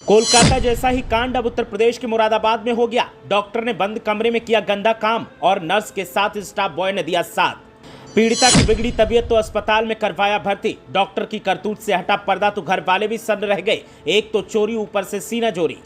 कोलकाता जैसा ही कांड अब उत्तर प्रदेश के मुरादाबाद में हो गया। डॉक्टर ने बंद कमरे में किया गंदा काम और नर्स के साथ स्टाफ बॉय ने दिया साथ। पीड़िता की बिगड़ी तबीयत तो अस्पताल में करवाया भर्ती। डॉक्टर की करतूत से हटा पर्दा तो घर वाले भी सन्न रह गए। एक तो चोरी, ऊपर से सीना जोरी।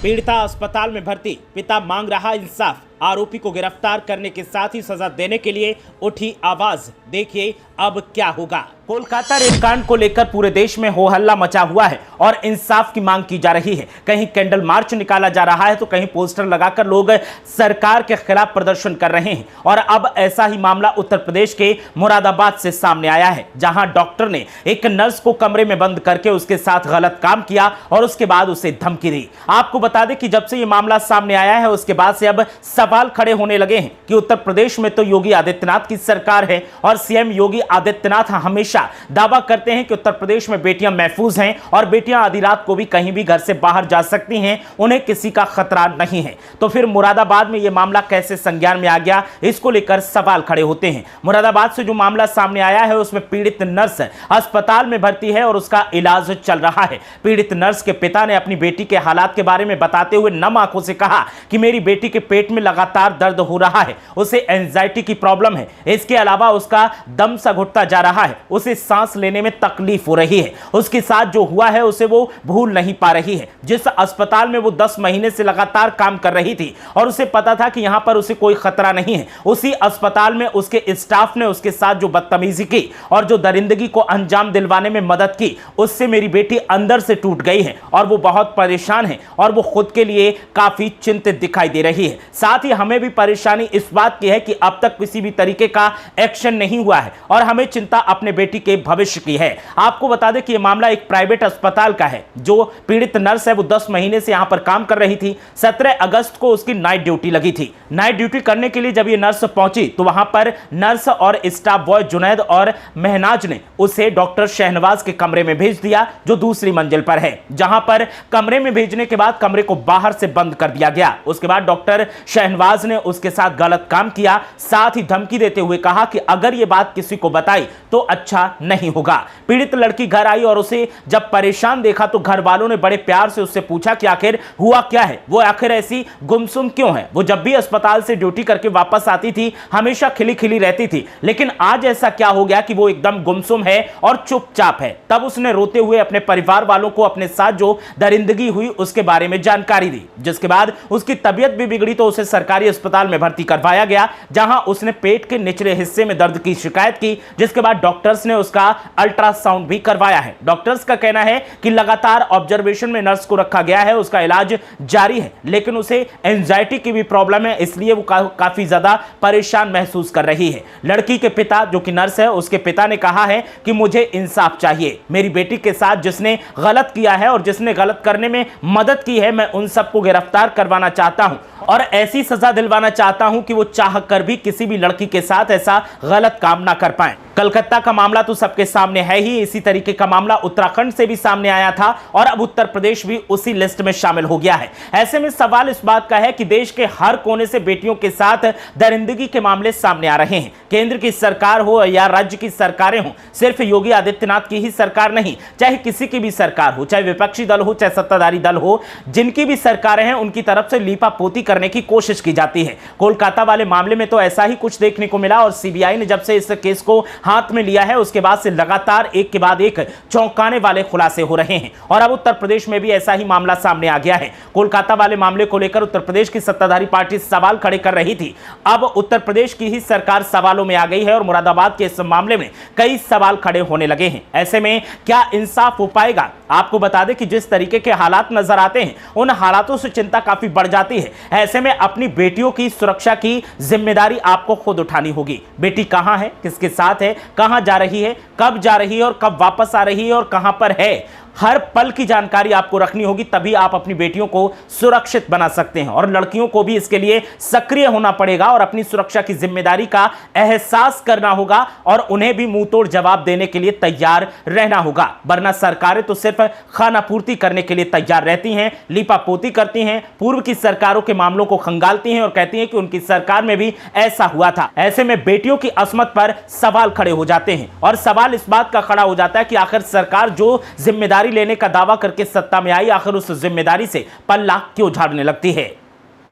पीड़िता अस्पताल में भर्ती, पिता मांग रहा इंसाफ। आरोपी को गिरफ्तार करने के साथ ही सजा देने के लिए उठी आवाज। देखिए अब क्या होगा। कोलकाता रेप कांड को लेकर पूरे देश में हो हल्ला मचा हुआ है और इंसाफ की मांग की जा रही है। कहीं कैंडल मार्च निकाला जा रहा है तो कहीं पोस्टर लगाकर लोग सरकार के खिलाफ प्रदर्शन कर रहे हैं। और अब ऐसा ही मामला उत्तर प्रदेश के मुरादाबाद से सामने आया है, जहां डॉक्टर ने एक नर्स को कमरे में बंद करके उसके साथ गलत काम किया और उसके बाद उसे धमकी दी। आपको बता दें कि जब से यह मामला सामने आया है उसके बाद से अब सवाल खड़े होने लगे हैं कि उत्तर प्रदेश में तो योगी आदित्यनाथ की सरकार है और सीएम योगी आदित्यनाथ हमेशा दावा करते हैं कि उत्तर प्रदेश में बेटियां महफूज हैं और बेटियां आधी रात को भी कहीं भी घर से बाहर जा सकती हैं, उन्हें किसी का खतरा नहीं है। तो फिर मुरादाबाद में यह मामला कैसे संज्ञान में आ गया, इसको लेकर सवाल खड़े होते हैं। मुरादाबाद से जो मामला सामने आया है उसमें पीड़ित नर्स अस्पताल में भर्ती है और उसका इलाज चल रहा है। पीड़ित नर्स के पिता ने अपनी बेटी के हालात के बारे में बताते हुए नम आंखों से कहा कि मेरी बेटी के पेट में लगातार दर्द हो रहा है, उसे एंजाइटी की प्रॉब्लम है, इसके अलावा उसका दम सा घुटता जा रहा है, उसे सांस लेने में तकलीफ हो रही है, उसके साथ जो हुआ है उसे वो भूल नहीं पा रही है। जिस अस्पताल में वो 10 महीने से लगातार काम कर रही थी और उसे पता था कि यहां पर उसे कोई खतरा नहीं है, उसी अस्पताल में उसके स्टाफ ने उसके साथ जो बदतमीजी की और जो दरिंदगी को अंजाम दिलवाने में मदद की, उससे मेरी बेटी अंदर से टूट गई है और वो बहुत परेशान है और वो खुद के लिए काफी चिंतित दिखाई दे रही है। साथ ही हमें भी परेशानी इस बात की है कि अब तक किसी भी तरीके का एक्शन नहीं हुआ है और हमें चिंता अपने बेटी के भविष्य की है। आपको बता दें कि यह मामला एक प्राइवेट अस्पताल का है। जो पीड़ित नर्स है वो 10 महीने से यहां पर काम कर रही थी। 17 अगस्त को उसकी नाइट ड्यूटी लगी थी। नाइट ड्यूटी करने के लिए जब ये नर्स पहुंची तो वहां पर नर्स और स्टाफ बॉय जुनैद और महनाज ने उसे डॉक्टर शहनवाज के कमरे में भेज दिया, जो दूसरी मंजिल पर है। जहां पर कमरे में भेजने के बाद कमरे को बाहर से बंद कर दिया गया। उसके बाद डॉक्टर शहनवाज ने उसके साथ गलत काम किया, साथ ही धमकी देते हुए कहा कि अगर यह बात किसी को बताई तो अच्छा नहीं होगा। पीड़ित लड़की घर आई और उसे जब परेशान देखा तो घर वालों ने बड़े प्यार से उससे पूछा कि आखिर हुआ क्या है, वो आखिर ऐसी गुमसुम क्यों है। वो जब भी अस्पताल से ड्यूटी करके वापस आती थी हमेशा खिली खिली रहती थी, लेकिन आज ऐसा क्या हो गया कि वो एकदम गुमसुम है और चुपचाप है। तब उसने रोते हुए अपने परिवार वालों को अपने साथ जो दरिंदगी हुई उसके बारे में जानकारी दी, जिसके बाद उसकी तबीयत भी बिगड़ी तो उसे सरकारी अस्पताल में भर्ती करवाया गया, जहां उसने पेट के निचले हिस्से में दर्द की शिकायत की, जिसके बाद डॉक्टर्स ने उसका अल्ट्रासाउंड भी करवाया है। डॉक्टर्स का कहना है कि लगातार ऑब्जर्वेशन में नर्स को रखा गया है, उसका इलाज जारी है, लेकिन उसे एंजाइटी की भी प्रॉब्लम है, इसलिए वो काफी ज्यादा परेशान महसूस कर रही है। लड़की के पिता जो कि नर्स है, उसके पिता ने कहा है कि मुझे इंसाफ चाहिए। मेरी बेटी के साथ जिसने गलत किया है और जिसने गलत करने में मदद की है, मैं उन सबको गिरफ्तार करवाना चाहता हूं और ऐसी सजा दिलवाना चाहता हूं कि वो चाह कर भी किसी भी लड़की के साथ ऐसा गलत काम ना कर पाए। कलकत्ता का मामला तो सबके सामने है ही, इसी तरीके का मामला उत्तराखंड से भी सामने आया था और अब उत्तर प्रदेश भी उसी लिस्ट में शामिल हो गया है। ऐसे में सवाल इस बात का है कि देश के हर कोने से बेटियों के साथ दरिंदगी के मामले सामने आ रहे हैं। केंद्र की सरकार हो या राज्य की सरकारें हो, सिर्फ योगी आदित्यनाथ की ही सरकार नहीं, चाहे किसी की भी सरकार हो, चाहे विपक्षी दल हो चाहे सत्ताधारी दल हो, जिनकी भी सरकारें हैं उनकी तरफ से लीपापोती करने की कोशिश की जाती है। कोलकाता वाले मामले में तो ऐसा ही कुछ देखने को मिला और सीबीआई ने जब से इस केस को हाथ में लिया है उसके बाद से लगातार एक के बाद एक चौंकाने वाले खुलासे हो रहे हैं और अब उत्तर प्रदेश में भी ऐसा ही मामला सामने आ गया है। कोलकाता वाले मामले को लेकर उत्तर प्रदेश की सत्ताधारी पार्टी सवाल खड़े कर रही थी, अब उत्तर प्रदेश की ही सरकार सवालों में आ गई है और मुरादाबाद के इस मामले में कई सवाल खड़े होने लगे हैं। ऐसे में क्या इंसाफ हो पाएगा? आपको बता दें कि जिस तरीके के हालात नजर आते हैं उन हालातों से चिंता काफी बढ़ जाती है। ऐसे में अपनी बेटियों की सुरक्षा की जिम्मेदारी आपको खुद उठानी होगी। बेटी कहां है, किसके साथ है, कहां जा रही है, कब जा रही है और कब वापस आ रही है और कहां पर है, हर पल की जानकारी आपको रखनी होगी, तभी आप अपनी बेटियों को सुरक्षित बना सकते हैं। और लड़कियों को भी इसके लिए सक्रिय होना पड़ेगा और अपनी सुरक्षा की जिम्मेदारी का एहसास करना होगा और उन्हें भी मुंह तोड़ जवाब देने के लिए तैयार रहना होगा, वरना सरकारें तो सिर्फ खानापूर्ति करने के लिए तैयार रहती हैं, लीपापोती करती हैं, पूर्व की सरकारों के मामलों को खंगालती हैं और कहती हैं कि उनकी सरकार में भी ऐसा हुआ था। ऐसे में बेटियों की असमत पर सवाल खड़े हो जाते हैं और सवाल इस बात का खड़ा हो जाता है कि आखिर सरकार जो जिम्मेदारी जिम्मेदारी लेने का दावा करके सत्ता में आई, आखिर उस जिम्मेदारी से पल्ला क्यों झाड़ने लगती है।